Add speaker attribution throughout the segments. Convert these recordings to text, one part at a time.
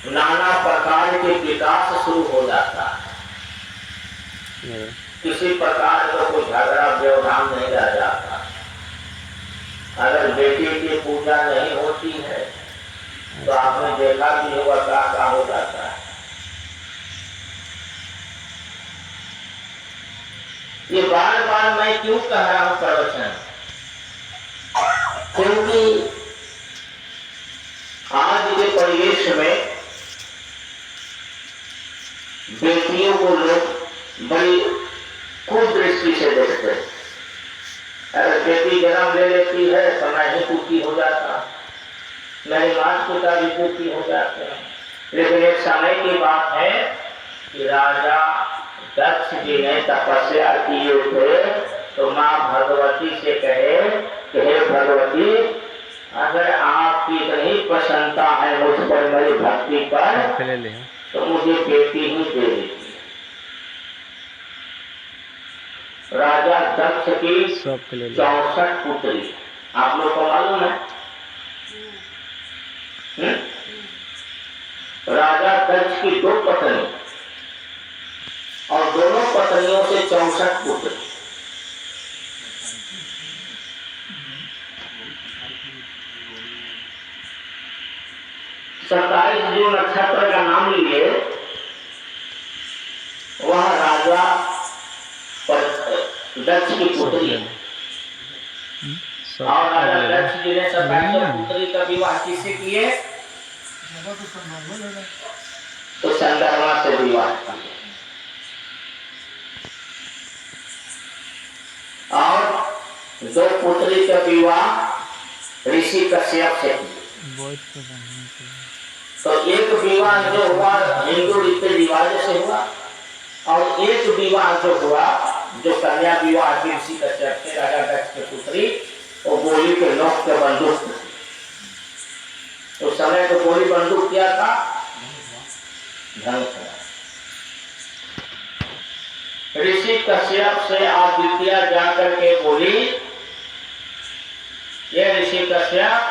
Speaker 1: नाना प्रकार के विकास शुरू हो जाता है। किसी प्रकार का कोई झगड़ा व्यवधान नहीं रह जाता। अगर बेटी की पूजा नहीं होती है तो आपने देखा कि होगा क्या हो जाता है। ये बार बार मैं क्यों कह रहा हूं प्रवचन, क्योंकि आज के परिवेश में बेटियों को लोग बड़ी कुदृष्टि से देखते हैं। अगर बेटी जन्म ले लेती है तो मैं ही दुखी हो जाता, मेरे माता पिता भी दुखी हो जाते हैं। लेकिन एक समय की बात है कि राजा दक्ष जी ने तपस्या किए थे तो माँ भगवती से कहे कि हे भगवती, अगर आपकी इतनी प्रसन्नता है मुझ पर, मेरी भक्ति पर, तो मुझे बेटी ही दे दीजिए। राजा दक्ष की 64 पुत्री, आप लोग को मालूम है? राजा दक्ष की 2 पत्नी और दोनों पत्नियों से 64 पुत्र। सत्ताईस जो नक्षत्र का नाम लिए वह राजा दक्ष की पुत्री है। और राजा दक्ष जी ने 27 पुत्री का विवाह किससे किए? तो चंद्रमा से विवाह किए। और 2 पुत्री का विवाह ऋषि कश्यप से किए। तो एक विवाह जो हुआ हिंदू रीति रिवाज से हुआ और एक विवाह जो हुआ जो कन्या विवाह की ऋषि कश्यप से राजा दक्ष की पुत्री, वो गोली के नोक के बंदूक थी। उस समय तो गोली बंदूक क्या था? धनुष। ऋषि कश्यप से आदित्य जाकर के बोली, ये ऋषि कश्यप,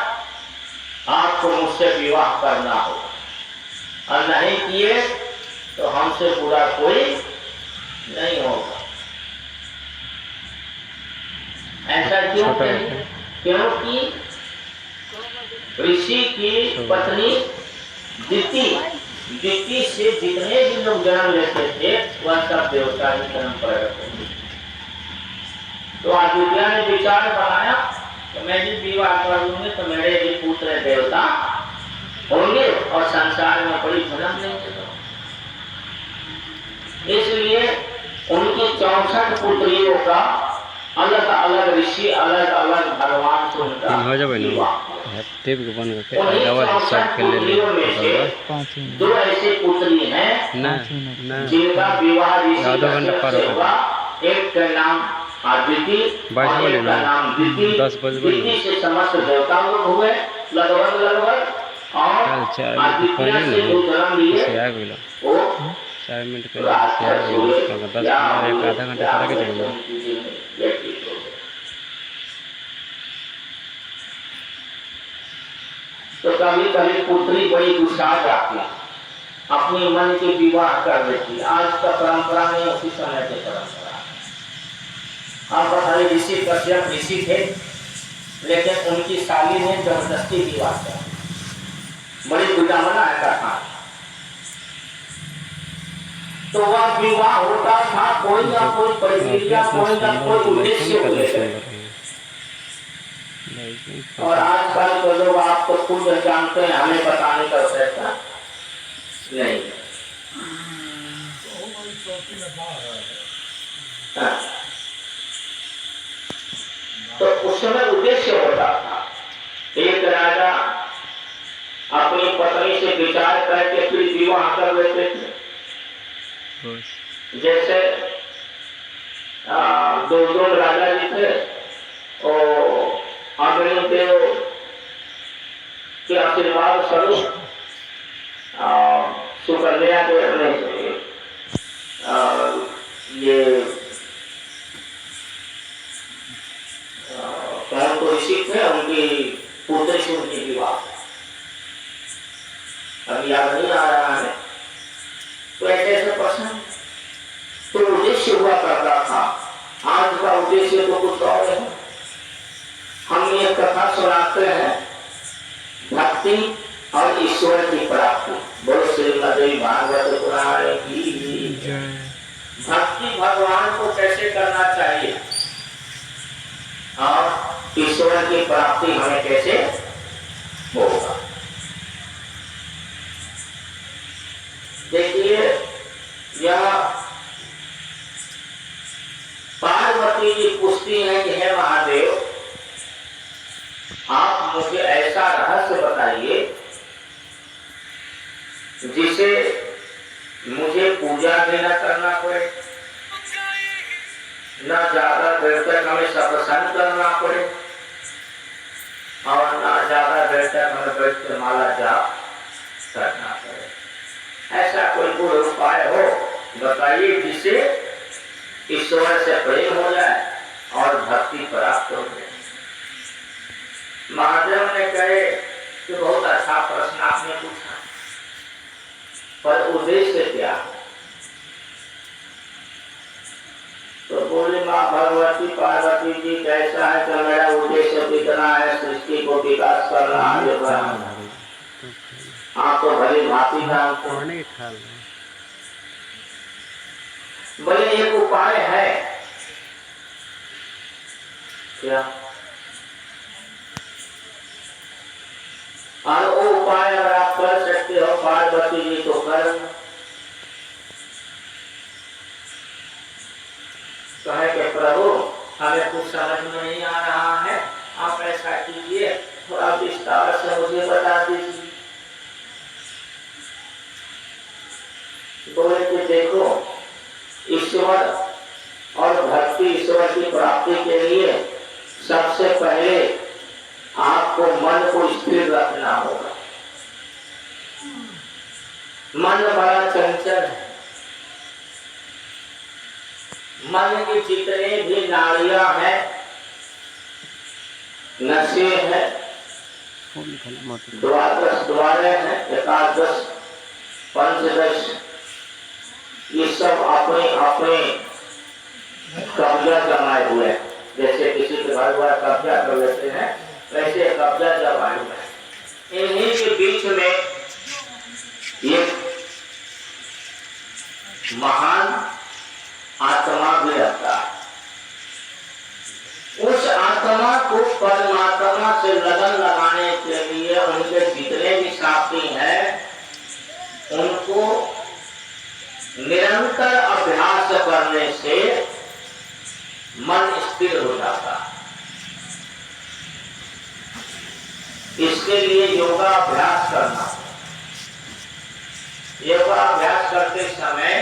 Speaker 1: आपको मुझसे विवाह करना होगा और नहीं किए तो हमसे बुरा कोई नहीं होगा। ऐसा क्यों कही? क्योंकि ऋषि की पत्नी दिति से जितने भी लोग जन्म लेते थे वह सब देवता ही जन्म पर रखते। तो आदित्य ने विचार बनाया कि मैं भी विवाह कर लूंगी तो मेरे भी पुत्र देवता होंगे और संसार में बड़ी जन्म लेंगे। इसलिए उनकी 64 पुत्रियों का अलग अलग ऋषि अलग अलग भगवान से उनका विवाह। दो ऐसी पुत्री हैं जिनका विवाह ऋषि कश्यप से हुआ। एक का नाम आदिति और एक का नाम दिति से समस्त देवता लोग हुए लगभग। और आदित्य से जो जन्म लिए वो
Speaker 2: 4 मिनट के 10 मिनट आधा घंटा चला के चलेंगे।
Speaker 1: तो कभी कभी पुत्री बड़ी गुस्सा जाती है, अपनी मन के विवाह कर देती। आज का परंपरा नहीं, उसी समय की परंपरा। आप बताइए, ऋषि कश्यप ऋषि थे लेकिन उनकी साली ने जबरदस्ती विवाह किया। बड़ी विडंबना है कथा। तो वह विवाह होता था कोई ना कोई प्रक्रिया, कोई ना कोई उद्देश्य को लेकर। और आजकल के लोग आप तो खुद जानते हैं, हमें बताने का आवश्यकता नहीं। तो उस समय उद्देश्य होता था। एक राजा अपनी पत्नी से विचार करके फिर विवाह कर लेते थे। जैसे 2 राजा जी थे, अग्निदेव के आशीर्वाद स्वरूप सुकन्या के ये कौन तो ऋषि थे, उनकी पुत्री से उनकी विवाह। अभी याद नहीं आ रहा है, तो ऐसे प्रश्न तो उद्देश्य हुआ करता था, आज का उद्देश्य तो कुछ और है। हम ये कथा सुनाते हैं भक्ति और ईश्वर की प्राप्ति। बोलो श्रीमद् भागवत पुराण की भक्ति भगवान को कैसे करना चाहिए और ईश्वर की प्राप्ति हमें कैसे होगा। देखिए, यह पार्वती जी पूछती हैं कि हे महादेव, आप मुझे ऐसा रहस्य बताइए जिसे मुझे पूजा भी न करना पड़े, न ज्यादा देर तक हमें सत्संग करना पड़े और न ज्यादा देर तक हमें बैठ कर माला जाप करना पड़े। ऐसा कोई गुण उपाय हो बताइए जिसे ईश्वर से प्रेम हो जाए और भक्ति प्राप्त हो जाए। महादेव ने कहे कि बहुत अच्छा प्रश्न आपने पूछा, पर उद्देश्य क्या है? तो बोले माँ भगवती पार्वती जी कैसा है कि मेरा उद्देश्य कितना है, सृष्टि को विकास करना आगे बढ़ाना। आप तो भली भांति जानते हैं। बोले एक उपाय है क्या? और वो उपाय अगर आप कर सकते हो पार्वती जी तो कर। कहे कि प्रभु हमें कुछ समझ में नहीं आ रहा है, आप ऐसा कीजिए, थोड़ा विस्तार से मुझे बता दीजिए। बोले कि देखो, ईश्वर और भक्ति ईश्वर की प्राप्ति के लिए सबसे पहले आपको मन को स्थिर रखना होगा। मन बड़ा चंचल है। मन की जितने भी नाड़ियां हैं, नशे हैं, द्वादश द्वारे हैं, एकादश पंचदश, ये सब अपने अपने कब्जा जमाए हुए हैं। जैसे किसी के घर द्वार कब्जा कर लेते हैं, वैसे कब्जा जमाए हुए हैं। इन्हीं के बीच में एक महान आत्मा भी रहता है। उस आत्मा को परमात्मा से लगन लगाने के लिए उनके जितने भी साथी हैं, उनको निरंतर अभ्यास करने से मन स्थिर हो जाता है। इसके लिए योगाभ्यास करना। योगाभ्यास करते समय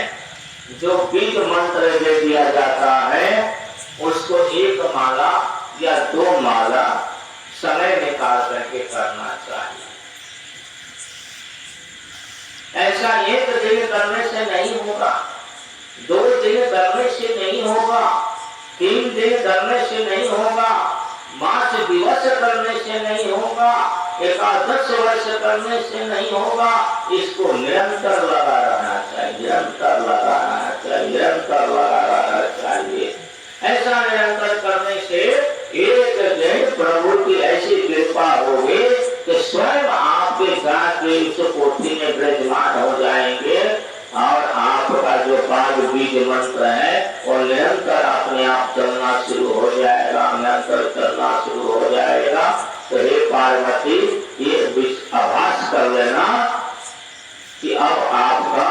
Speaker 1: जो बीज मंत्र दे दिया जाता है, उसको एक माला या 2 माला समय निकाल करके करना चाहिए। ऐसा एक दिन करने से नहीं होगा, 2 दिन करने से नहीं होगा, 3 दिन करने से नहीं होगा, मास दिवस करने से नहीं होगा, एकादश वर्ष करने से नहीं होगा। इसको निरंतर लगा रहना चाहिए, निरंतर लगा रहना चाहिए, निरंतर लगा रहना चाहिए। ऐसा निरंतर करने से एक दिन प्रभु की ऐसी कृपा होगी कि स्वयं आपके साथ के उस कोठी में विराजमान हो जाएंगे और आपका जो 5 बीज मंत्र है वो निरंतर अपने आप चलना शुरू हो जाएगा, निरंतर चलना शुरू हो जाएगा। तो हे पार्वती, ये आभास कर लेना कि अब आपका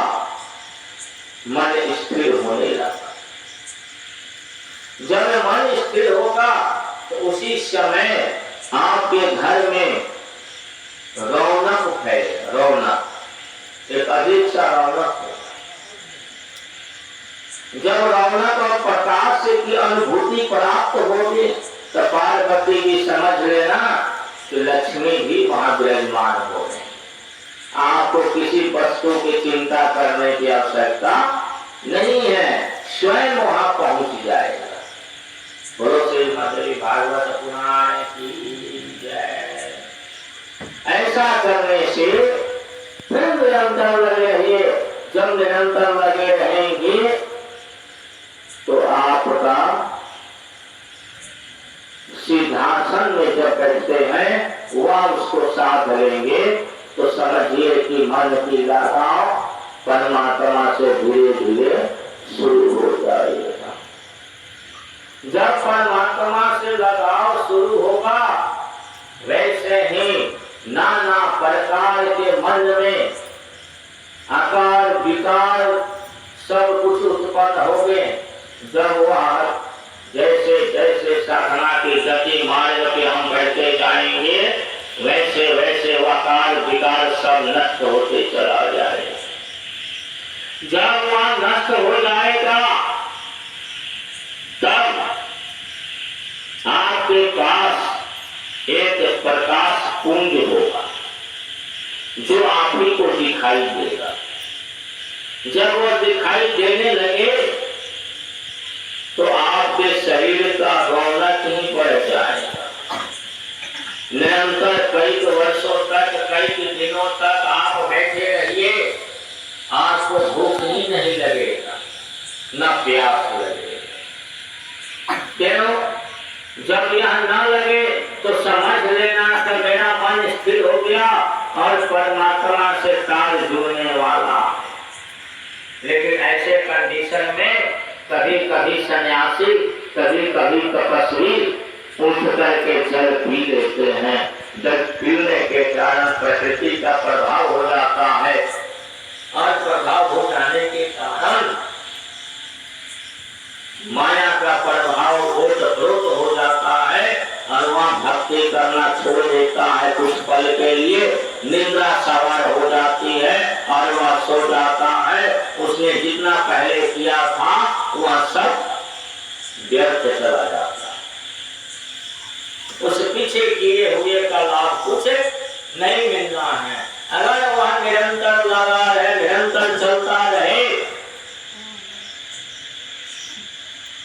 Speaker 1: मन स्थिर होने लगा। जब मन स्थिर होगा तो उसी समय आपके घर में रौनक फैलेगा, रौनक, एक अजीब सा रौनक होगा। जब रौनक और प्रकाश की अनुभूति प्राप्त होगी तो पार्वती जी समझ लेना कि लक्ष्मी भी वहां विराजमान हो गए। आपको किसी वस्तु की चिंता करने की आवश्यकता नहीं है, स्वयं वहां पहुंच जाएगा। बोलो श्रीमद् भागवत पुराण की जय। ऐसा करने से फिर निरंतर लगे रहिए। जब निरंतर लगे रहेंगे तो आपका सिंहासन में जब बैठते हैं वह उसको साथ लेंगे तो समझिए कि मन की लगाव परमात्मा से धीरे धीरे शुरू हो जाएगा। जब परमात्मा से लगाव शुरू होगा वैसे ही नाना प्रकार के मन में आकार विकार सब कुछ उत्पन्न हो गए। जब वह जैसे जैसे साधना की गति मार्ग पे हम बढ़ते जाएंगे वैसे वैसे वकार विकार सब नष्ट होते चला जाएगा। जब वह नष्ट हो जाएगा तब आपके पास एक प्रकाश पुंज होगा जो आप ही को दिखाई देगा। जब वह दिखाई देने लगे तो आपके शरीर का रौनक ही बढ़ जाएगा। निरंतर कई वर्षों तक कई दिनों तक आप बैठे रहिए, आपको भूख ही नहीं लगेगा न प्यास लगेगा। क्यों? जब यह न लगे तो समझ लेना कि मेरा मन स्थिर हो गया और परमात्मा से ताल जुड़ने वाला। लेकिन ऐसे कंडीशन में कभी कभी सन्यासी कभी कभी तपस्वी उठ करके जल पी लेते हैं। जल पीने के कारण प्रकृति का प्रभाव हो जाता है और प्रभाव हो जाने के कारण माया का प्रभाव ओतप्रोत हो जाता है और वह भक्ति करना छोड़ देता है। कुछ पल के लिए निद्रा सवार हो जाती है और वह सो जाता है। उसने जितना पहले किया था वह सब व्यर्थ चला जाता है। उस पीछे किए हुए का लाभ कुछ नहीं मिलना है। अगर वह निरंतर लगा रहे, निरंतर चलता रहे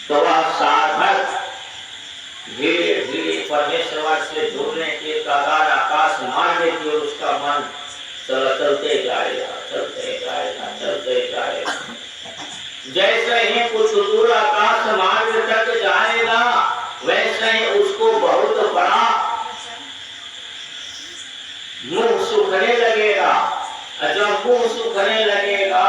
Speaker 1: तो वह साधक धीरे धीरे परमेश्वर से जुड़ने के कगार आकाश मार्ग की ओर उसका मन चलते जाएगा, चलते जाएगा, चलते जाएगा। जैसे ही कुछ दूर आकाश मार्ग तक जाएगा वैसे ही उसको बहुत बड़ा मुंह सूखने लगेगा। जब मुंह सूखने लगेगा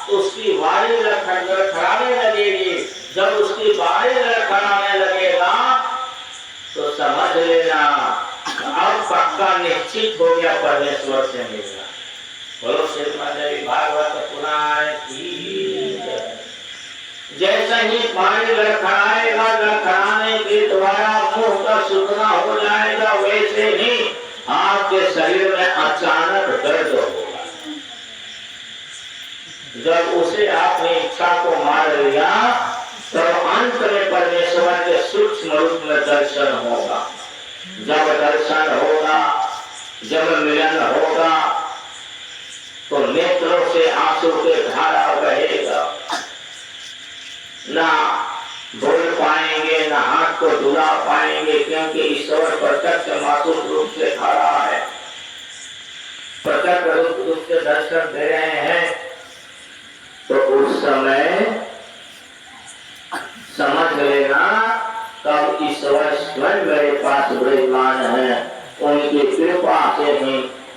Speaker 1: तो उसकी वाणी लड़खड़ाने लगेगी। जब उसकी वाणी लड़खड़ाने लगेगा तो समझ लेना अब पक्का निश्चित हो गया परमेश्वर से मिलना। बोलो श्रीमद् भागवत पुराण की। जैसे ही पानी लड़खड़ाएगा, लड़खड़ाने के द्वारा मुंह का सूखना हो जाएगा वैसे ही आपके शरीर में अचानक दर्द होगा। जब उसे आपने इच्छा को मार लिया तो अंत में परमेश्वर के सूक्ष्म रूप में दर्शन होगा। जब दर्शन होगा, जब मिलन होगा तो नेत्रों से आंसू के धारा बहेगा। ना बोल पाएंगे, ना हाथ को दुला पाएंगे, क्योंकि ईश्वर प्रत्यक्ष मासूम रूप से खड़ा है, प्रत्यक्ष रूप से दर्शन दे रहे हैं। तो उस समय समझ लेना तब ईश्वर स्वयं मेरे पास विराजमान है। उनकी कृपा से ही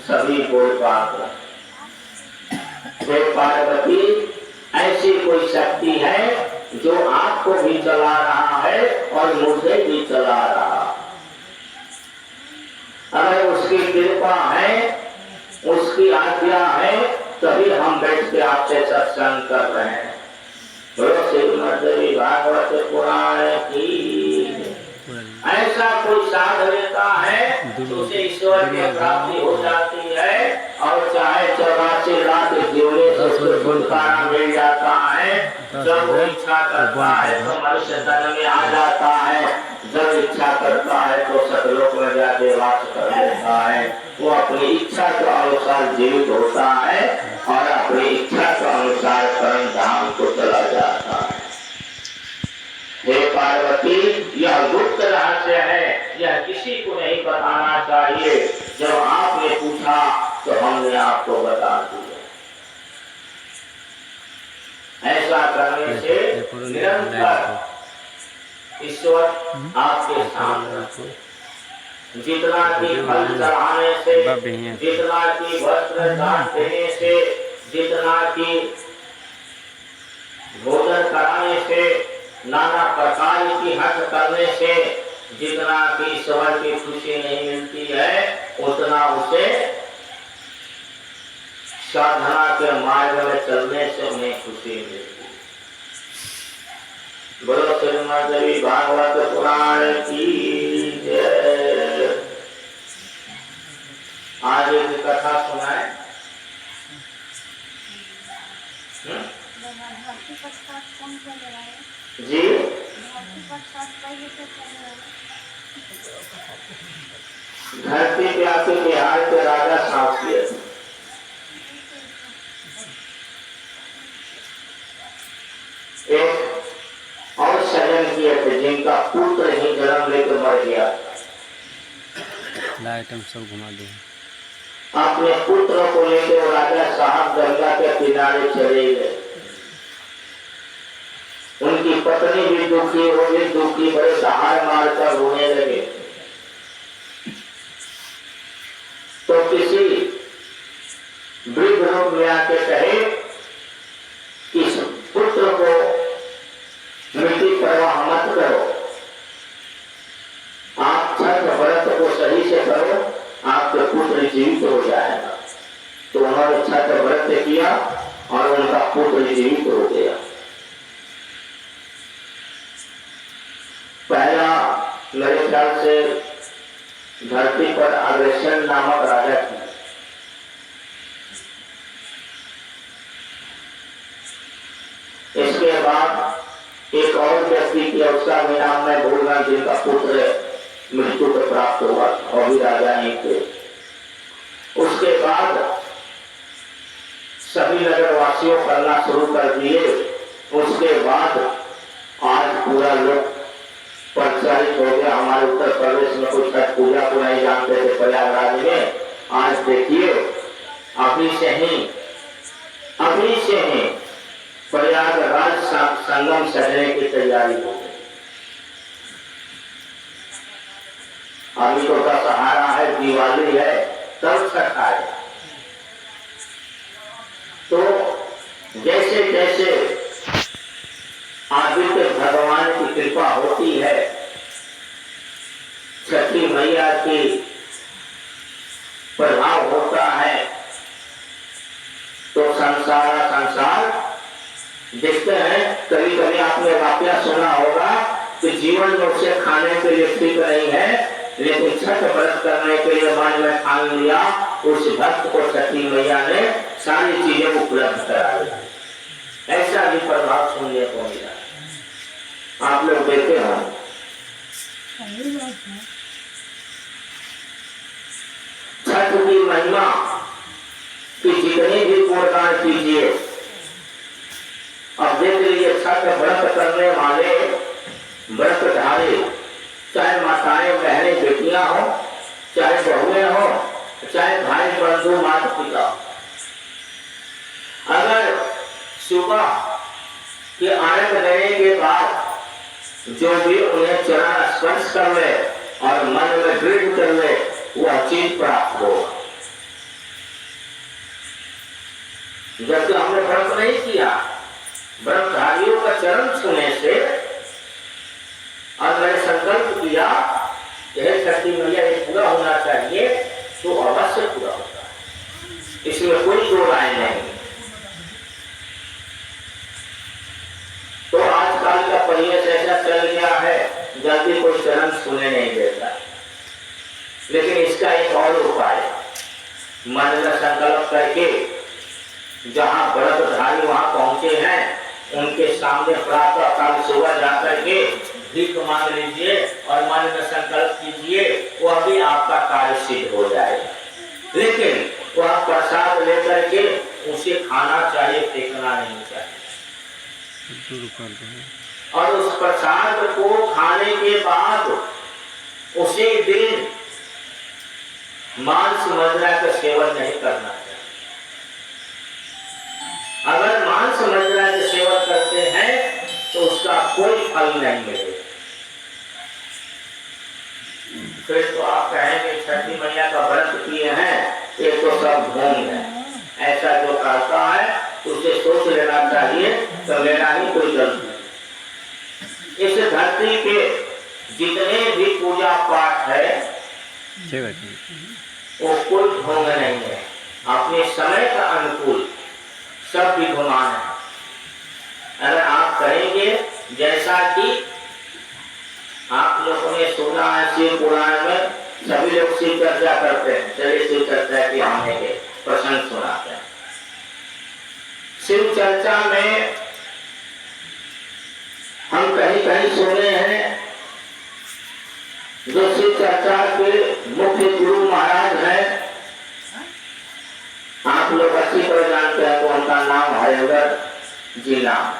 Speaker 1: सभी बोल पाते हैं। पार्वती ऐसी कोई शक्ति है जो आपको भी चला रहा है और मुझे भी चला रहा। अगर उसकी कृपा है, उसकी आज्ञा है तभी हम बैठ के आपसे सत्संग कर रहे हैं। श्रीमद् भागवत पुराण की। ऐसा कोई साध लेता है तो उसे ईश्वर की प्राप्ति हो जाती है और चाहे 84 लाख जीवने से छुटकारा मिल जाता है। जब वो इच्छा करता है तो मनुष्य तन में आ जाता है, जब इच्छा करता है तो सतलोक में जाके वास कर लेता है। वो अपनी इच्छा के अनुसार जीवित होता है और अपनी इच्छा के अनुसार परम धाम को चला जाता है। हे पार्वती, यह गुप्त रहस्य है, यह किसी को नहीं बताना चाहिए। जब आपने पूछा तो हमने आपको बता दिया। निरंतर ईश्वर आपके साथ रहते। जितना की फल चढ़ाने से, जितना की वस्त्र दान देने से, जितना की भोजन कराने से, नाना प्रकार की हट करने से जितना की ईश्वर की खुशी नहीं मिलती है, उतना उसे साधना के मार्ग में चलने से उन्हें खुशी मिलती है। बोलो श्रीमद् देवी भागवत पुराण की जय। आज एक कथा सुनाए। जी धरती पे आके बिहार के राजा साफ किए एक और सजन किए थे जिनका पुत्र ही जन्म लेकर मर गया।
Speaker 2: लाइटम सब घुमा दे।
Speaker 1: अपने पुत्र को लेकर राजा साहब गंगा के किनारे चले गए। उनकी पत्नी भी दुखी हो गई, दुखी बड़े सहार मारकर रोने लगे। तो किसी वृद्ध रूप में आके कहे कि इस पुत्र को मृत्यु परवाह मत करो, आप छठ व्रत को सही से करो, आपके पुत्र जीवित हो जाएगा। तो उन्होंने छठ व्रत किया और उनका पुत्र जीवित हो गया। पहला मेरे ख्याल से धरती पर अग्रसेन नामक राजा थी। इसके बाद एक और व्यक्ति की, उसका भी नाम मैं भूल गया, जिनका पुत्र मृत्यु को प्राप्त हुआ और भी राजा नहीं थे। उसके बाद सभी नगरवासियों करना शुरू कर दिए। उसके बाद आज पूरा लोग प्रचारित हो गया। हमारे उत्तर प्रदेश में कुछ छठ पूजा को नहीं जानते थे प्रयागराज में। आज देखिए अभी से ही प्रयागराज संगम सजने की तैयारी हो गई। अभी तो दशहरा है, दिवाली है, तब छठ आए। तो जैसे जैसे आदित्य भगवान की कृपा होती है, छठी मैया की प्रभाव होता है, तो संसार देखते हैं। कभी कभी आपने वाकया सुना होगा कि जीवन में उसे खाने के लिए ठीक नहीं है, लेकिन छठ व्रत करने के लिए मन में ठान लिया, उस भक्त को छठी मैया ने सारी चीजें उपलब्ध करा दी। ऐसा भी प्रभाव सुनने को मिला। आप लोग देखे हो छठ की महिमा कि जितने भी गुणगान कीजिए। अब देख लीजिए, छठ व्रत करने वाले व्रतधारी, चाहे माताएं बहनें बेटियां हो, चाहे बहुएं हो, चाहे भाई बंधु माता पिता, अगर सुबह के आनंद लेने के बाद जो भी उन्हें चरण स्पर्श कर ले और मन में दृढ़ कर ले, वह चीज प्राप्त हो। जबकि हमने व्रत नहीं किया, व्रतधारियों का चरण छूने से और मैंने संकल्प किया यह छठी मैया ये पूरा होना चाहिए, तो अवश्य पूरा होता है। इसमें कोई दो राय नहीं। तो आजकल का परिवेश ऐसा चल गया है, जल्दी कोई चरण छूने नहीं देता। लेकिन इसका एक और उपाय, मन में संकल्प करके जहाँ व्रतधारी वहां पहुंचे हैं, उनके सामने प्रातः काल सुबह जाकर के भीख मांग लीजिए और मन में संकल्प कीजिए, वह भी आपका कार्य सिद्ध हो जाएगा। लेकिन वह प्रसाद लेकर के उसे खाना चाहिए, फेंकना नहीं चाहिए। और उस प्रसाद को खाने के बाद उसी दिन मांस मदिरा का सेवन नहीं करना चाहिए। अगर मांस मदिरा का सेवन करते हैं तो तो उसका कोई फल नहीं मिलेगा। फिर तो आप कहेंगे छठी मैया का व्रत किए हैं, ये तो सब ढोंग है। ऐसा जो कहता है उसे सोच लेना चाहिए तो मेरा ही कोई गलती। इस धरती के जितने भी पूजा पाठ है वो कोई ढोंग नहीं है, अपने समय का अनुकूल सब विद्यमान है। अगर आप कहेंगे जैसा कि आप लोगों ने सुना है शिव पुराण में सभी लोग शिव चर्चा करते हैं, चलिए शिव चर्चा की हमने के प्रसंग सुनाते हैं। शिव चर्चा में हम कहीं कहीं सुने हैं, जो शिव चर्चा के मुख्य गुरु महाराज हैं, आप लोग अच्छी तरह जानते हैं, तो उनका नाम हरिंदर जी नाम,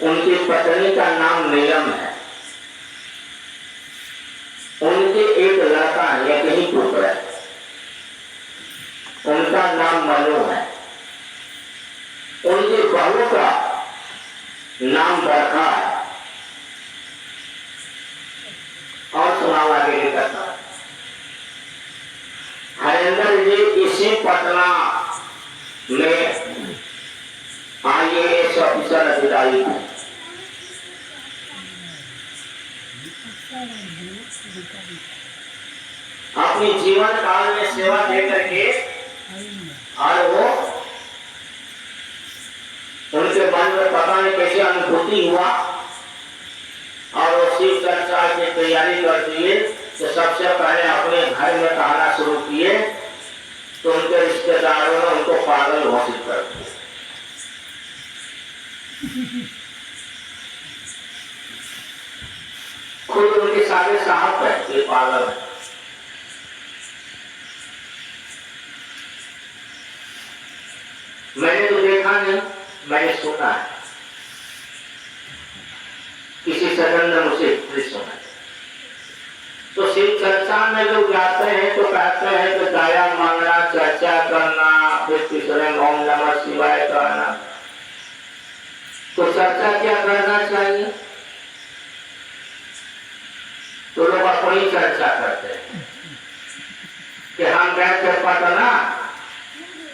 Speaker 1: उनकी पत्नी का नाम नीलम है, उनके एक लड़का एक ही पुत्र है, उनका नाम मनु है, उनकी बहू का नाम बरखा है। और सुनाओ आगे की कथा। हरिंदर जी इसी पटना में IAS ऑफिसर अधिकारी थे। अपनी जीवन काल में सेवा दे करके और वो उनके मन में पता नहीं कैसे अनुभूति हुआ और वो शिव चर्चा की तैयारी कर दिए। तो सबसे पहले अपने घर में कहना शुरू किए तो उनके रिश्तेदारों ने उनको पागल घोषित कर दिया। खुद उनके सारे साहब है ये पागल है। मैंने तो देखा नहीं, मैंने सुना है, किसी सज्जन ने मुझे सुना। तो शिव चर्चा में लोग जाते हैं तो कहते हैं कि दया मांगना, चर्चा करना, फिर तीसरे ओम नमः शिवाय कहना। तो चर्चा क्या करना चाहिए? तो लोग अपनी चर्चा करते हैं कि हम गए थे पटना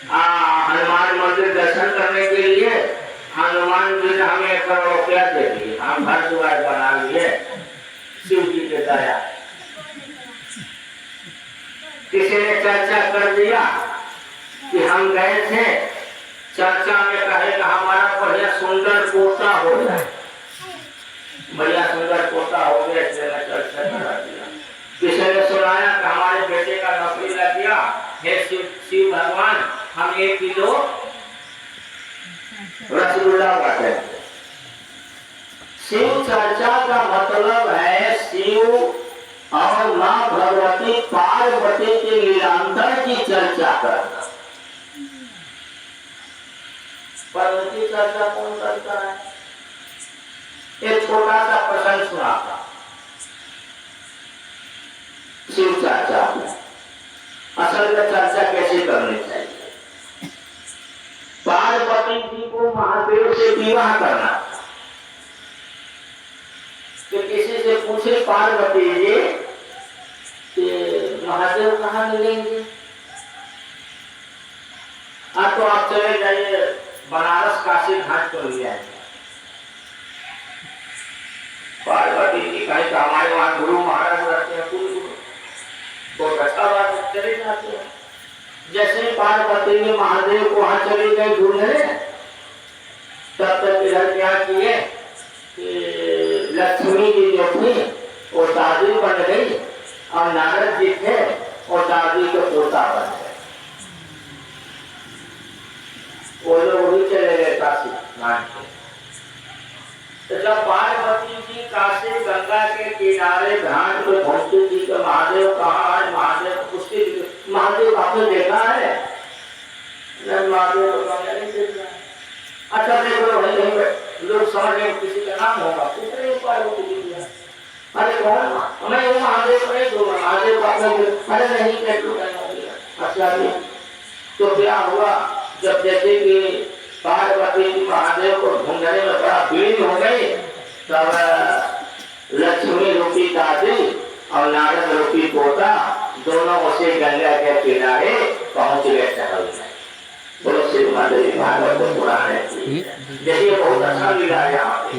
Speaker 1: हनुमान मंदिर दर्शन करने के लिए, हनुमान जी ने हमें 1 करोड़ रुपया दे दिए, हम घर द्वार बना लिए शिव जी के दया। किसी ने चर्चा कर दिया कि हम गए थे चर्चा में, कहे कि हमारा बढ़िया सुंदर पोता हो जाए, बढ़िया सुंदर पोता हो गया, इसलिए मैं चर्चा करा दिया। किसी ने सुनाया कि हमारे बेटे का नौकरी लग गया, हे शिव भगवान हम 1 किलो रसगुल्ला बांटे। शिव चर्चा का मतलब है शिव और मां भगवती पार्वती के लीलांतर की चर्चा करना। पार्वती चर्चा कौन करता है? एक छोटा सा प्रसंग सुनाता। शिव चर्चा असल में चर्चा कैसे करनी चाहिए? पार्वती जी को महादेव से विवाह करना। तो किसी से पूछे पार्वती जी कि महादेव कहाँ मिलेंगे? तो आप चले जाइए बनारस काशी घाट पर ले आएंगे। पार्वती जी कहे तो हमारे वहां गुरु महाराज रहते हैं, गुरु बहुत अच्छा बात है, चले जाते हैं। जैसे पार्वती ने महादेव को वहां चले गए ढूंढने, तब तक इधर क्या किए कि लक्ष्मी जी जो थी वो दादी बन गई और नारद जी थे और दादी के पोता बन गए। वो लोग भी चले गए काशी घाट पे। तो जब पार्वती जी काशी गंगा के किनारे घाट पे पहुंचती थी तो महादेव कहा है, महादेव पूछती थी महादेव आपने देखा है? नहीं, महादेव को नहीं देखा। अच्छा देखो भाई, लोग समझ रहे किसी का नाम होगा, पूछ रहे पार्वती जी। अरे कौन? मैं वो महादेव को नहीं दूंगा, महादेव को आपने अरे नहीं कहते। अच्छा तो क्या हुआ? जब जैसे कि पार्वती जी महादेव को ढूंढने में बड़ा भीड़ हो गई। तब लक्ष्मी रूपी दादी और नारद रूपी पोता दोनों उसे गंगा के किनारे पहुंच गए टहल में। बोलो श्रीमद भागवत पुराण देखिए, बहुत अच्छा लीला है यहाँ पे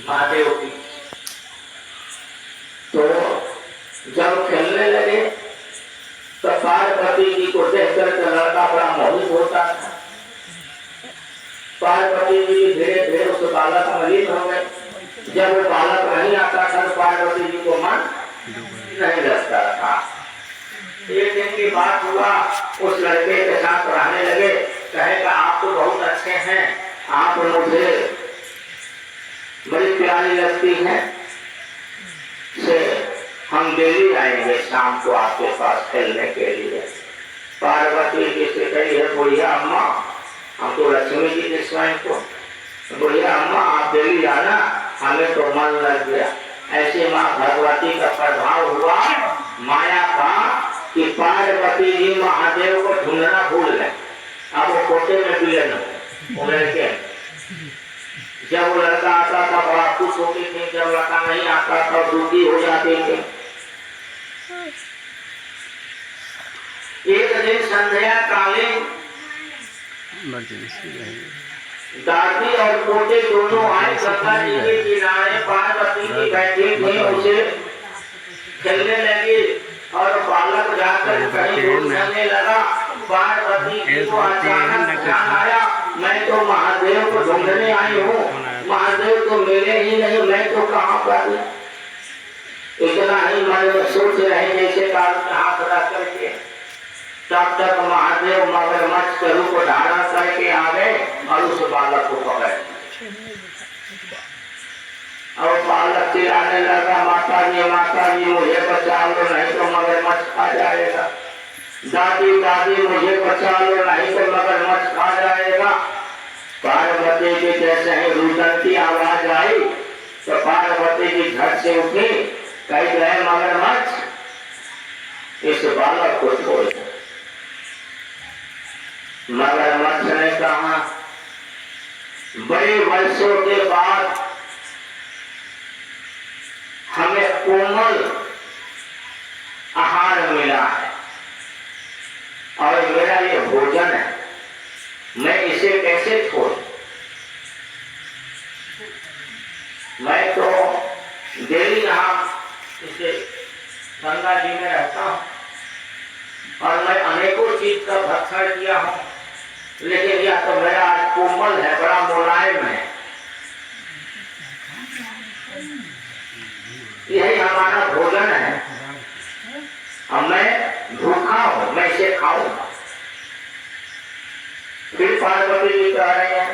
Speaker 1: महादेव की। तो जब खेलने लगे तो पार्वती जी को देखकर के लड़का बड़ा मोहित होता था। पार्वती जी धीरे धीरे उस बालक में लीन हो गए। जब वो बालक नहीं आता था तो पार्वती जी को मन नहीं लगता था। एक दिन की बात हुआ, उस लड़के के साथ रहने लगे। कहेगा आप तो बहुत अच्छे हैं, आप मुझे बड़ी प्यारी लगती हैं, से हम डेली आएंगे शाम को आपके पास खेलने के लिए। पार्वती जी से कही है, बुढ़िया अम्मा, हम तो लक्ष्मी जी के स्वयं को, बुढ़िया अम्मा आप डेली आना, हमें तो मन लग गया। ऐसे माँ भगवती का प्रभाव हुआ माया का कि पार्वती जी महादेव को ढूंढना भूल गए। अब वो कोटे में विलन हो लड़के। जब वो लड़का आता था बड़ा खुश होती थी, जब लड़का नहीं आता था दुखी हो जाती थी। एक दिन संध्या कालीन दादी और पोते दोनों आए गंगा जी के किनारे। पार्वती जी बैठी थी, उसे खेलने लगी और बालक जाकर कहीं ढूंढने लगा। पार्वती जी को अचानक ध्यान आया, मैं तो महादेव को ढूंढने आई हूँ, महादेव तो मिले ही नहीं, मैं तो कहाँ पर। इतना ही मन में सोच रहे जैसे काल में हाथ रख करके, तब तक महादेव मगरमच्छ के रूप धारण करके आ गए और उस बालक को पकड़। और बालक चिल्लाने लगा, माता जी मुझे बचा लो, नहीं तो मगरमच्छ खा जाएगा। दादी दादी मुझे बचा लो, नहीं तो मगरमच्छ खा जाएगा। पार्वती जी जैसे ही रुदन की आवाज आई तो पार्वती जी झट से उठी, कह गए मगरमच्छ इस बालक को छोड़ दो। मगरमच्छ ने कहा, बड़े वर्षों के बाद हमें कोमल आहार मिला है और मेरा ये भोजन है, मैं इसे कैसे छोड़ूं? मैं तो डेली यहाँ इसे गंगा जी में रहता हूँ और मैं अनेकों चीज का भक्षण किया हूँ, लेकिन यह तो मेरा आज कोमल है, बड़ा मुलायम है, यही हमारा भोजन है और मैं भूखा हूँ, मैं इसे खाऊंगा। फिर पार्वती जी कह रहे हैं,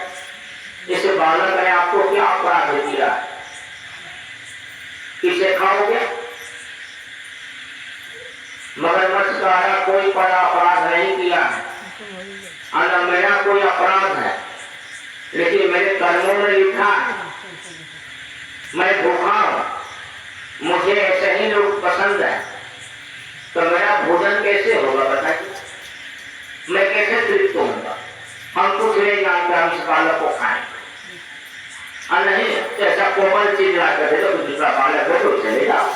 Speaker 1: इस बालक ने आपको क्या अपराध किया है, इसे खाओगे? मगरमच्छ का कोई बड़ा अपराध नहीं किया है, और मेरा कोई अपराध है, लेकिन मेरे कर्मों में लिखा है मैं भूखा हूं, मुझे ऐसे ही लोग पसंद है, तो मेरा भोजन कैसे होगा बताइए, मैं कैसे तृप्त होऊंगा? हम कुछ नहीं जानते, हम इस बालक को खाएं और नहीं ऐसा कोमल चीज ला कर दे तो दूसरा बालक है तो चले जाओ।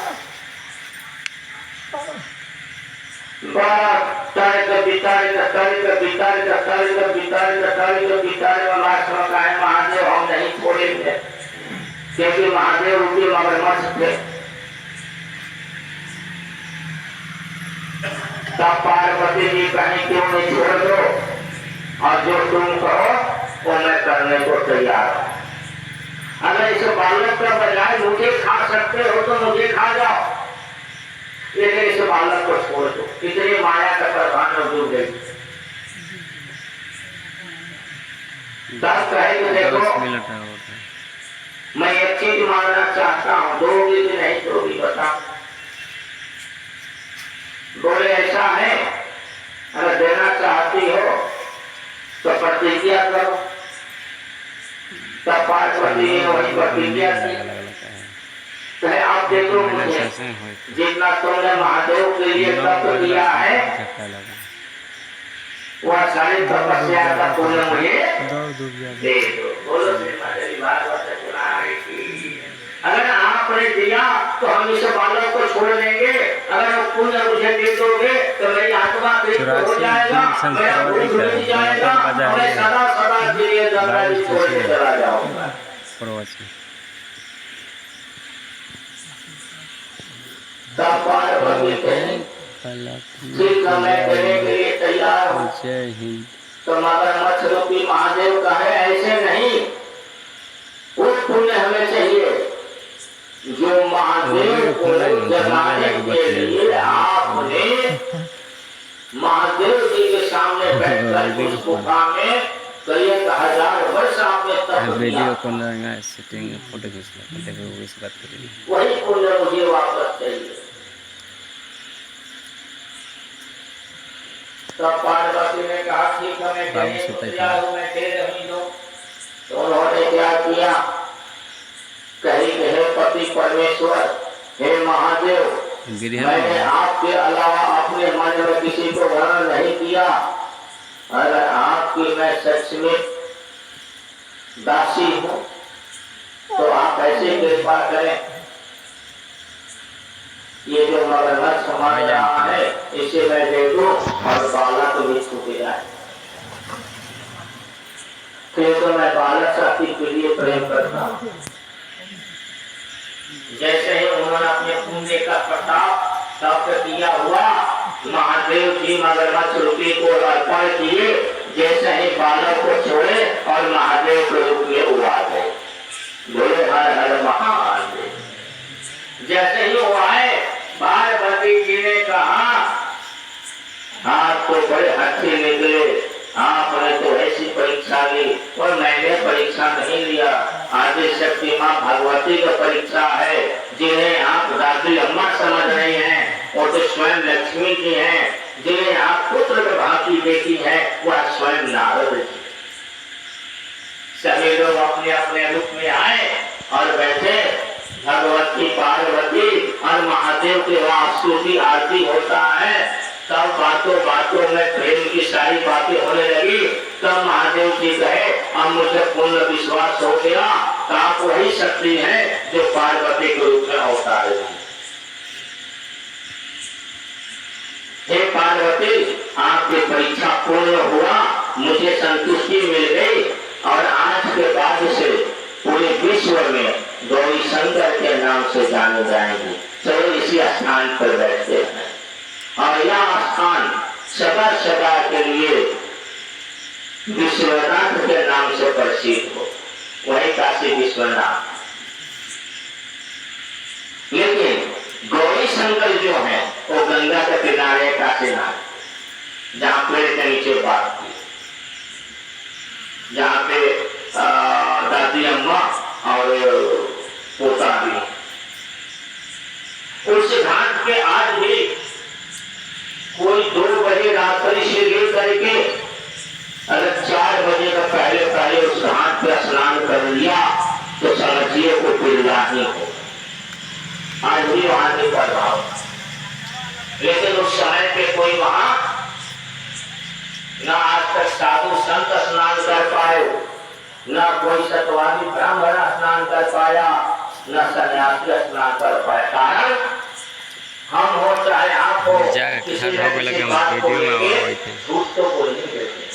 Speaker 1: महादेव हम नहीं छोड़ेंगे, क्योंकि महादेव रूपी मगरमच्छ थे। तब पार्वती जी कहीं क्यों नहीं छोड़ दो, और जो तुम कहो वो मैं करने को तैयार हूं। अगर इस बालक का बजाय मुझे खा सकते हो तो मुझे खा जाओ, लेकिन इस बालक को छोड़ दो। इतनी माया का प्रधान में डूब गई। तब कहे कि देखो मैं एक चीज मानना चाहता हूँ, दोगी कि नहीं दोगी बताओ? बोले ऐसा है, अगर देना चाहती हो तो प्रतिज्ञा करो। तब पार्वती ने वही प्रतिज्ञा की, कहे आप देखो मुझे जितना तुमने महादेव के लिए तप किया है वह सारी तपस्या का पुण्य मुझे दे दो। बोलो अगर आपने दिया तो हम इस बालों को छोड़ देंगे, अगर वो पुण्य मुझे दे दोगे तो मेरी आत्मा तृप्त हो जाएगा, मेरा भूख मिट जाएगा, मैं सदा सदा के लिए गंगा जी छोड़ के चला जाऊंगा। तब पार्वती मैं देने के लिए तैयार हूँ। तो मगरमच्छ रूपी महादेव कहे ऐसे नहीं, वो पुण्य हमें चाहिए जो महादेव को जगाने के लिए आपने महादेव जी के सामने बैठकर उस गुफा में कई 1000 वर्ष आपने तप
Speaker 2: वीडियो कॉल सेटिंग फोटो खींच लो, देखो इस बात करेंगे।
Speaker 1: वही पुण्य मुझे वापस चाहिए। तब पार्वती ने कहा ठीक है मैं देने को तैयार हूँ, मैं दे रही हूँ। तो उन्होंने क्या किया, कही कि हे पति परमेश्वर, हे महादेव, मैंने आपके अलावा अपने मन में किसी को वर्ण नहीं किया, अगर आपकी मैं सच में दासी हूँ तो आप ऐसे कृपा करें, ये जो मगरमच्छ हमारे यहाँ है इसे मैं दे दूं और बालक भी छूट जाए। फिर तो मैं बालक साथी के लिए प्रेम करता हूँ। जैसे ही उन्होंने अपने पुण्य का प्रताप प्राप्त किया हुआ, महादेव जी मगरमच्छ रूपी को अर्पण किए, जैसे ही बालक को छोड़े और महादेव के रूप में उड़ा गए। बोले हर हर महादेव। जैसे ही वो आए, पार्वती जी ने कहा आप तो बड़े अच्छे निकले, आपने तो ऐसी परीक्षा ली, और मैंने परीक्षा नहीं लिया। आदि शक्ति माँ भगवती का परीक्षा है, जिन्हें आप दादी अम्मा समझ रही हैं वो तो स्वयं लक्ष्मी जी हैं, जिन्हें आप पुत्र के भांति देखी है वह स्वयं नारद जी। सभी लोग अपने अपने रूप में आए और बैठे, भगवती पार्वती और महादेव के वहाँ स्तुति आरती होता है। तब बातों बातों में प्रेम की सारी बातें होने लगी। तब महादेव जी कहे अब मुझे पूर्ण विश्वास हो गया कि आप वही शक्ति है जो पार्वती के रूप में अवतार है। हे पार्वती, आपकी परीक्षा पूर्ण हुआ, मुझे संतुष्टि मिल गई और आज के बाद से पूरे विश्व में गौरी शंकर के नाम से जाने जाएंगे। चलो इसी स्थान पर बैठते हैं और यह स्थान सदा सदा के लिए विश्वनाथ के नाम से प्रसिद्ध हो, वही काशी विश्वनाथ। लेकिन गौरी शंकर जो है वो गंगा के किनारे काशीनाथ, जहाँ पेड़ के नीचे बात की, जहाँ पे दादी अम्मा और पोता भी, उस घाट पे आज भी कोई 2 बजे रात्रि से लेकर के अगर 4 बजे का पहले उस घाट पे स्नान कर लिया तो समझिए को बिल्ला ही हो। आज भी वहां नहीं कर रहा, लेकिन उस समय पे कोई वहां न आज तक साधु संत स्नान कर पाए, न कोई सतवादी ब्राह्मण स्नान कर पाया, न सन्यासी स्नान कर पाया। कारण हम हो चाहे आप हो, किसी न किसी बात को लेके झूठ तो बोल नहीं देते।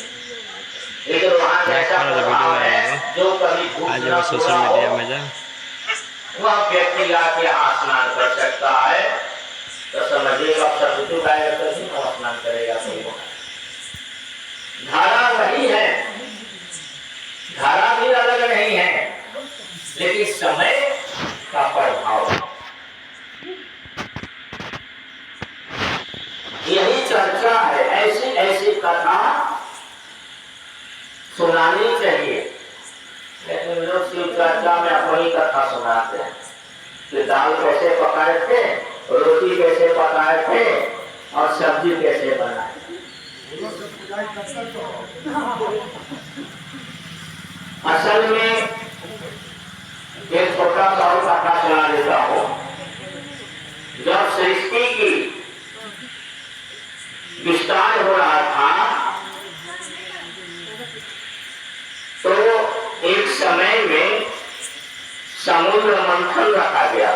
Speaker 1: लेकिन वहाँ जैसा प्रभाव है जो कभी झूठ न
Speaker 2: सोशल मीडिया में जा
Speaker 1: वह व्यक्ति आके यहाँ स्नान कर सकता है, तो समझिएगा सब गाय तो स्नान करेगा। धारा वही है, धारा भी अलग नहीं है, लेकिन समय का प्रभाव। यही चर्चा है, ऐसी ऐसी कथा सुनानी चाहिए। लेकिन लोग शिव चर्चा में अपनी कथा सुनाते हैं कि दाल कैसे पकाए थे, रोटी कैसे पकाए थे और सब्जी कैसे बनाए। असल में एक छोटा सा और कथा सुना देता हूँ। जब सृष्टि की विस्तार हो रहा था समय में समुद्र मंथन रखा गया।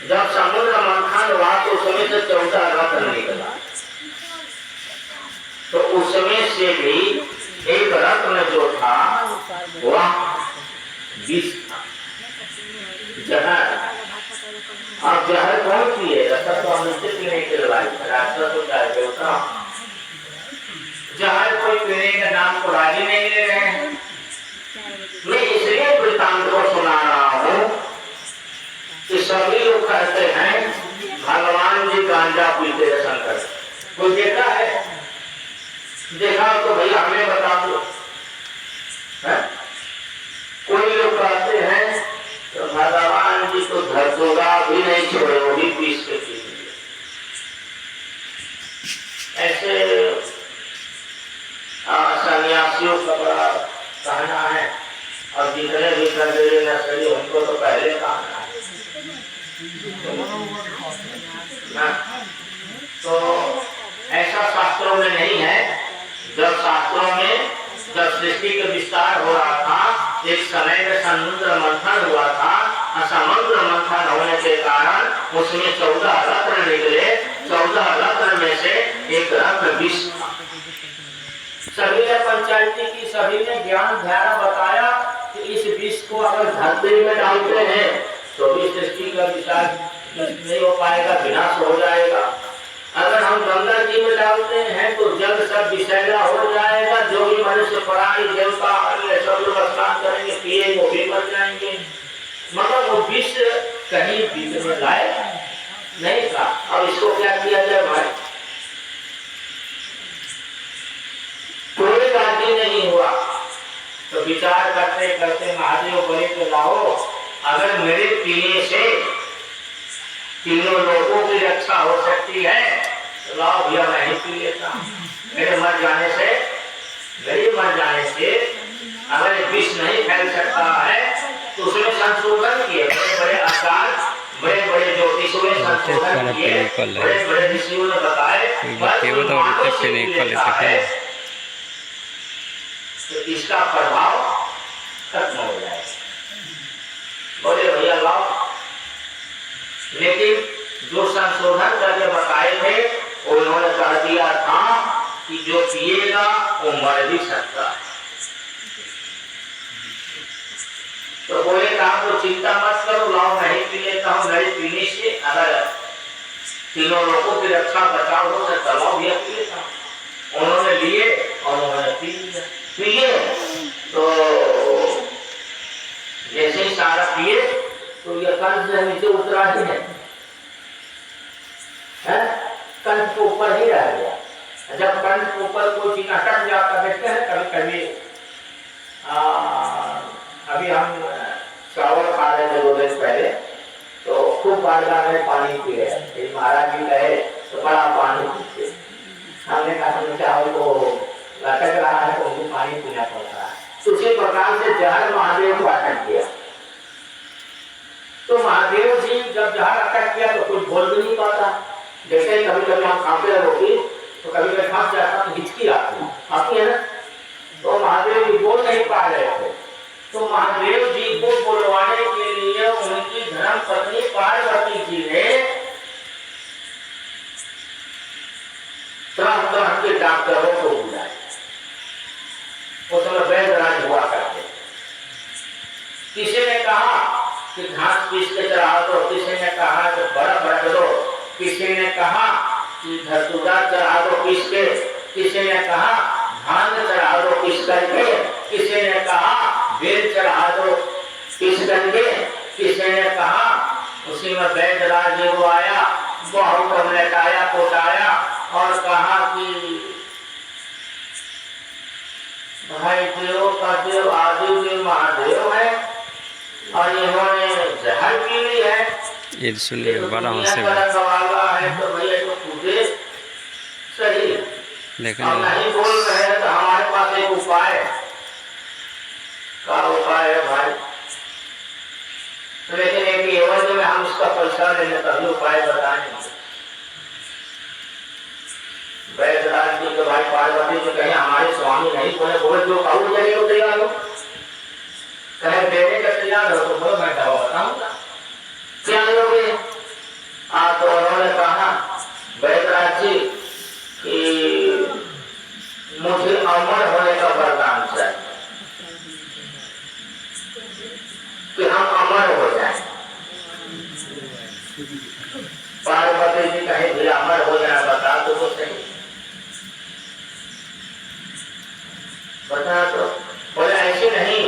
Speaker 1: जब समुद्र मंथन हुआ तो उसमें से 14 रत्न निकला। तो उसमें से भी एक रत्न जो था वह विष था, जहर। अब जहर कौन पिएगा? सब तो अमृत पीने के लायक है, रास्ता तो क्या देवता। जहर कोई पीने का नाम को राजी नहीं ले रहे हैं। मैं इसलिए वृत्तांत को सुना रहा हूँ कि सभी लोग कहते हैं भगवान जी गांजा पीते हैं शंकर। कोई देखा है? देखा तो भैया हमें बता दो। कोई लोग कहते हैं तो भगवान जी तो धरतोगा भी नहीं छोड़े, वो भी पीस के पी लिए। ऐसे सन्यासियों का बड़ा कहना है, और जितने भी कर दे नर्सरी उनको तो पहले कहना है ना। तो ऐसा शास्त्रों में नहीं है। जब शास्त्रों में जब सृष्टि का विस्तार हो रहा था, एक समय में समुद्र मंथन हुआ था, और समुद्र मंथन होने के कारण उसमें 14 रत्न निकले। 14 रत्न में से एक रत्न विष था। सभी ने पंचायती की, सभी ने ज्ञान ध्यान बताया कि इस विष को अगर धरती में डालते हैं तो भी सृष्टि का विस्तार नहीं हो पाएगा, विनाश हो जाएगा। अगर हम गंगा जी में डालते हैं तो जल सब विषैला हो जाएगा। जो भी मनुष्य प्राणी देवता अन्य सब लोग स्नान करेंगे, पिए वो भी मर जाएंगे। मगर वो विष कहीं बीतने लायक नहीं था। अब इसको क्या किया जाए भाई? कोई राजी नहीं हुआ। तो विचार करते करते महादेव बोले तो लाओ, अगर मेरे पीने से तीनों लोगों की रक्षा हो सकती है तो लाओ भैया मैं ही पी लेता हूँ। मेरे मर जाने से अगर विष नहीं फैल सकता है तो उसमें संशोधन किए, बड़े बड़े आचार्य, बड़े बड़े ज्योतिषों ने संशोधन किए, बड़े बड़े ऋषियों ने बताए तो इसका प्रभाव खत्म हो जाए। बोले भैया लाओ। लेकिन जो संशोधन करके बताए थे उन्होंने कह दिया था कि जो पिएगा वो मर भी सकता है। तो बोले कहा तो चिंता मत करो, लाओ मैं ही पी लेता हूँ। मेरे पीने से अगर तीनों लोगों की रक्षा बचाव हो सकता, लाओ भैया पी लेता हूँ। उन्होंने लिए और उन्होंने पी लिया। पिए तो जैसे ही सारा पिए तो यह कंठ से नीचे उतरा ही नहीं, कंठ के ऊपर ही रह गया। जब कंठ के ऊपर कोई चीज अटक जाता, देखते हैं कभी कभी। अभी हम चावल खा रहे थे 2 दिन पहले, तो खूब बारगा में पानी पी रहे। महाराज जी कहे तो बड़ा पानी पीते। हमने कहा चावल को लटक रहा है तो उनको पानी पीना पड़ता है। तो उसी प्रकार से जहर महादेव को अटक गया। तो महादेव जी जब जहर अटक गया तो कुछ बोल भी नहीं पाता। जैसे कभी कभी हम खाते हैं रोटी तो कभी कभी फंस जाता तो हिचकी आती है ना। तो महादेव जी बोल नहीं पा रहे थे। तो महादेव जी को बोलवाने के लिए उनकी धर्म पत्नी पार्वती जी ने तरह तरह के डॉक्टरों को बुलाया। उस समय वैद्यराज हुआ करते। किसी ने कहा कि घास पीस के चढ़ा दो, किसी ने कहा कि बड़ा बड़ा दो, किसी ने कहा कि धतूरा चढ़ा दो पीस के, किसी ने कहा भांग चढ़ा दो पीस करके, किसी ने कहा बेल चढ़ा दो पीस करके, किसी ने कहा। उसी में वैद्यराज जी को आया, बहुत लटाया पोटाया और कहा कि भाई देव का देव आदि देव महादेव है और इन्होंने जहर पी ली है।
Speaker 2: ये सुनिए बड़ा हंसे
Speaker 1: है तो भैया तो पूछे सही,
Speaker 2: लेकिन
Speaker 1: नहीं बोल रहे हैं तो हमारे पास एक उपाय है। क्या उपाय है भाई? लेकिन एक एवज में हम इसका पैसा लेने तभी उपाय बताएंगे। वैद्यराज जी के भाई पार्वती जी कहे हमारे स्वामी नहीं बोले, बोले जो कहूँ देने को तैयार हो, कहे देने का तैयार हो तो बोलो मैं दवा बताऊंगा, क्या लोगे? तो उन्होंने कहा बैदराज जी कि मुझे अमर होने का वरदान चाहिए, कि हम अमर हो जाएं। पार्वती जी कहे भी अमर हो जाए, बता तो सही, बता तो। बोले ऐसे नहीं,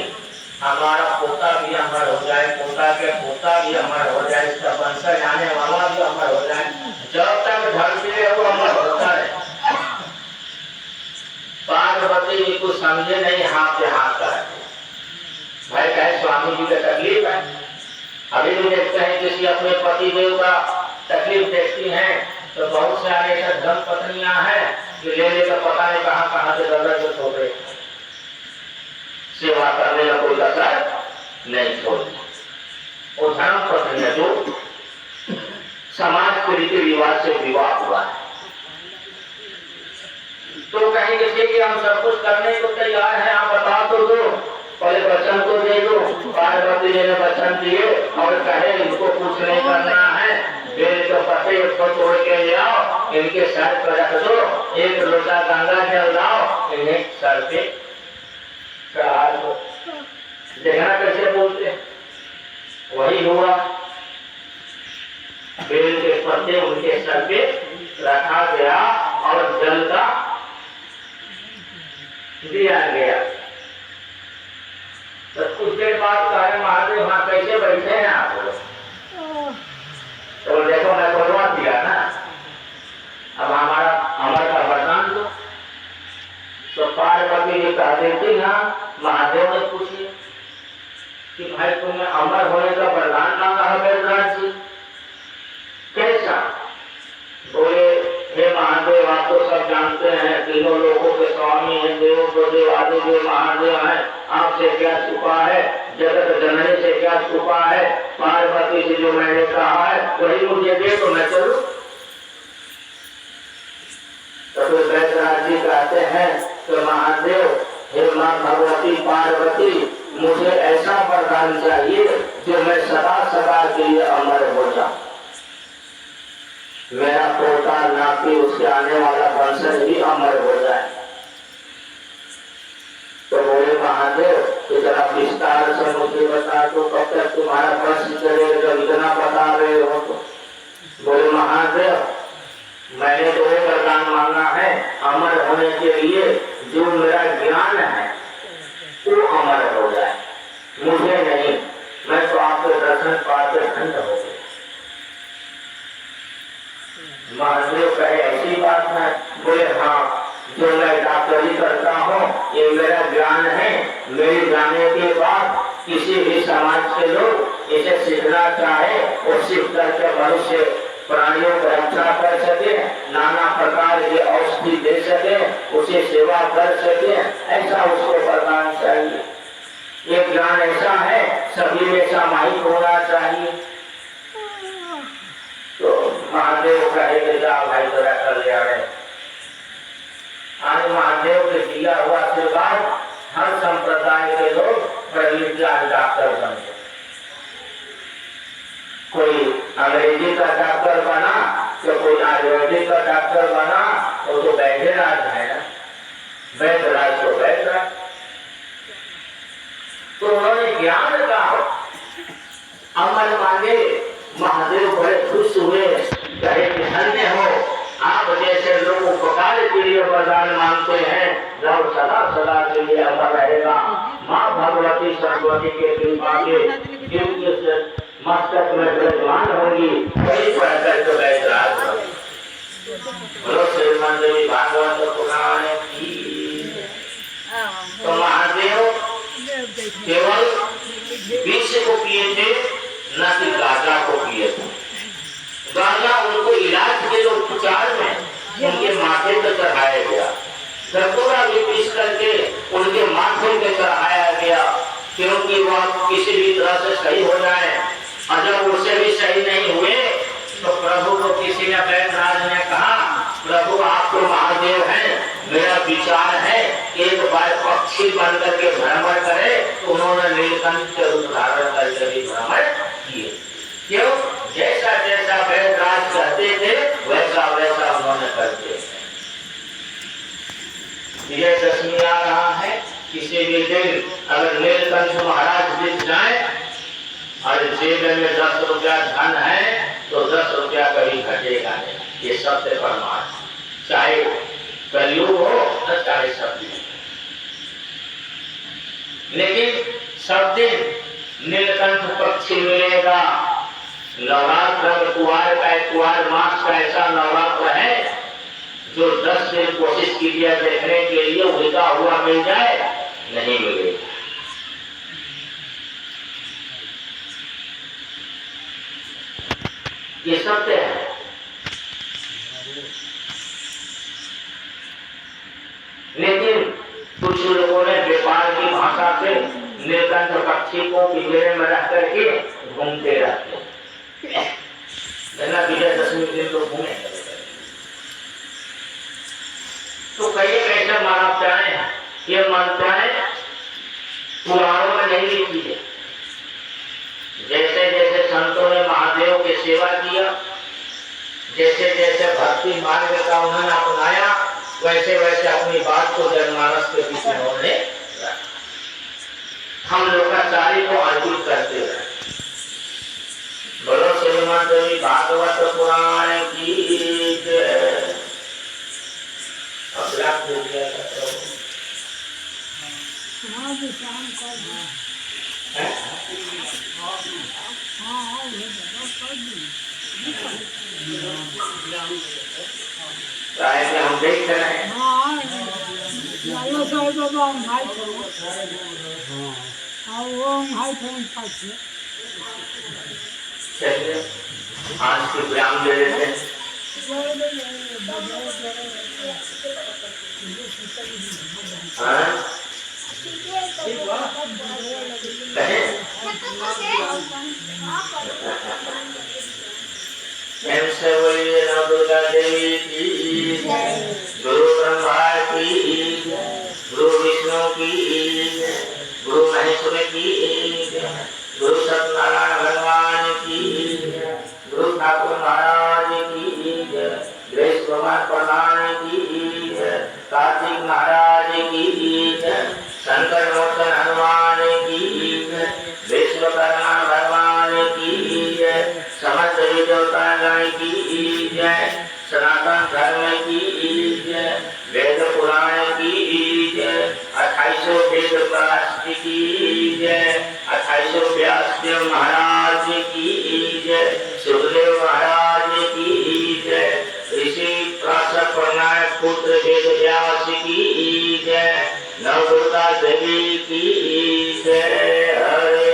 Speaker 1: हमारा पोता भी अमर हो जाए, पोता के पोता भी अमर हो जाए, इसका वंशज आने वाला भी अमर हो जाए, जब तक धरती है वो अमर होता है। पार्वती जी कुछ समझे नहीं, हाथ पे हाथ कर भाई कहे स्वामी जी का तकलीफ है। अभी भी देखते हैं किसी अपने पति देव का तकलीफ देखती हैं तो बहुत सारे ऐसे धर्म पत्नियां हैं कि ले लेकर पता नहीं कहाँ कहाँ से दर्द से छोड़ रहे, सेवा करने का कोई कसर नहीं छोड़ती। वो धर्म पत्नी है जो समाज के रीति रिवाज से विवाह हुआ है, तो कहेंगे कि हम सब कुछ करने को तैयार हैं, आप बता तो दो, पहले वचन को दे दो। पार्वती जी ने वचन दिए और कहे इनको कुछ नहीं करना है, मेरे तो पते इसको तोड़ के ले आओ, इनके सर पर रख दो, एक लोटा गंगा जल लाओ, इन्हें सर पे चढ़ा दो। देखना कैसे बोलते, वही हुआ, बेल के पत्ते उनके सर पे रखा गया और जल का दिया गया। तो कुछ देर बाद कहे महादेव वहां कैसे बैठे हैं आप? तो देखो मैं बोलवा दिया ना, अब हमारा अमर का वरदान दो। तो पार्वती जी कह देती ना, महादेव ने पूछी कि भाई तुम्हें अमर होने का वरदान मांगा है बैदराज जी, कैसा? बोले हे महादेव आप तो सब जानते हैं, तीनों लोगों के स्वामी हैं, देव को देव आदि देव महादेव हैं, आपसे क्या छुपा है, जगत जननी से क्या छुपा है, पार्वती से जो मैंने कहा है वही मुझे दे तो मैं चलूं। तो फिर बैदराज जी कहते हैं कि महादेव हे मां भगवती पार्वती, मुझे ऐसा वरदान चाहिए जो मैं सदा सदा के लिए अमर हो जाऊं, मेरा पोता नाती उसके आने वाला वंशज भी अमर हो जाए। तो बोले महादेव इतना विस्तार से मुझे बता दो, कब तक तुम्हारा वंश चलेगा, जब इतना बता रहे हो तो। बोले महादेव मैंने तो एक वरदान मांगा है अमर होने के लिए, जो मेरा ज्ञान है वो अमर हो जाए, मुझे नहीं, मैं तो आपके दर्शन पाते खंड हो गए। महादेव कहे ऐसी बात है? बोले हाँ, जो मैं डॉक्टरी करता हूँ ये मेरा ज्ञान है, मेरे जाने के बाद किसी भी समाज के लोग इसे सीखना चाहे और सीख करके मनुष्य प्राणियों की रक्षा कर सके, नाना प्रकार के औषधि दे सके, उसे सेवा कर सके, ऐसा उसको वरदान चाहिए। ये ज्ञान ऐसा है सभी में समाहित होना चाहिए। तो महादेव कहे जाओ भाई तेरा कल्याण। आज महादेव के दिया हुआ आशीर्वाद हर संप्रदाय के लोग डॉक्टर बन गए। कोई अंग्रेजी का डॉक्टर बना तो कोई आयुर्वेदिक का डॉक्टर बना, वो तो वैद्यराज है ना, वैद्यराज तो वैद्यराज। तो उन्होंने ज्ञान का अमल मांगे, महादेव बड़े खुश हुए, कहे कि धन्य हो आप जैसे लोग उपकार के लिए वरदान मांगते हैं, जब सदा सदा के लिए अमर रहेगा। माँ भगवती सरस्वती के कृपा के मस्तक में विराजमान होगी, वही पढ़कर के बैदराज बोलो श्रीमद देवी भागवत पुराण की। तो महादेव केवल विष को पिए थे, न कि गाजा को पिए थे। गाजा उनको इलाज के जो उपचार में उनके माथे पर चढ़ाया गया, धतूरा भी पीस करके उनके माथे पे चढ़ाया गया, क्योंकि वह किसी भी तरह से सही हो जाए। और जब उससे भी सही नहीं हुए तो प्रभु को किसी ने बैदराज ने कहा प्रभु आप तो महादेव हैं, मेरा विचार है एक बार पक्षी बनकर के भ्रमण करे। तो उन्होंने नीलकंठ के रूप धारण करके भी भ्रमण किए। क्यों? जैसा जैसा वैदराज कहते थे वैसा वैसा उन्होंने करते। विजयदशमी आ रहा है, किसी भी दिन अगर नीलकंठ महाराज दिख जाए और जेब में 10 रुपया धन है तो 10 रुपया कभी घटेगा नहीं। ये सत्य प्रमाण, चाहे कलयुग हो न चाहे सतयुग। लेकिन सब दिन नीलकंठ पक्षी मिलेगा। नवरात्र में कुआर मास का ऐसा नवरात्र है जो 10 दिन कोशिश कीजिए देखने के लिए उड़ता हुआ मिल जाए, नहीं मिलेगा। ये सत्य है। लेकिन कुछ लोगों ने व्यापार की भाषा से नीलकंठ पक्षी को पिंजरे में रख करके घूमते रहते हैं। विजयदशमी दिन तो घूमे। तो कई ऐसे मान्यताएं हैं, ये मान्यताएं पुराणों में नहीं लिखी है। जैसे जैसे संतों ने महादेव की सेवा किया, जैसे जैसे भक्ति मार्ग का उन्होंने अपनाया, वैसे वैसे अपनी बात को जनमानस के बीच में उन्होंने हम लोकाचारी को अर्पित करते रहे। बोलो श्रीमद् देवी भागवत पुराण की जय। हम देख रहे हैं आज के विराम दे देते हैं। दुर्गा देवी की, गुरु ब्रह्मा की, गुरु विष्णु की, गुरु महेश्वर की, गुरु सत्यनारायण भगवान की, गुरु ठाकुर महाराज की, गणेश कुमार प्रधान की, कार्तिक महाराज की, शंकर मोचन हनुमान की, विश्वकर्मा भगवान की, समस्त देवतागण की जय, सनातन धर्म की जय, वेद पुराण की जय, 2800 वेद प्रकाश की जय, 2800 व्यासदेव महाराज की जय, सुखदेव महाराज की जय, ऋषि प्राशर प्रणायक पुत्र वेद व्यास की जय, नवदुर्गा देवी की जय। हरे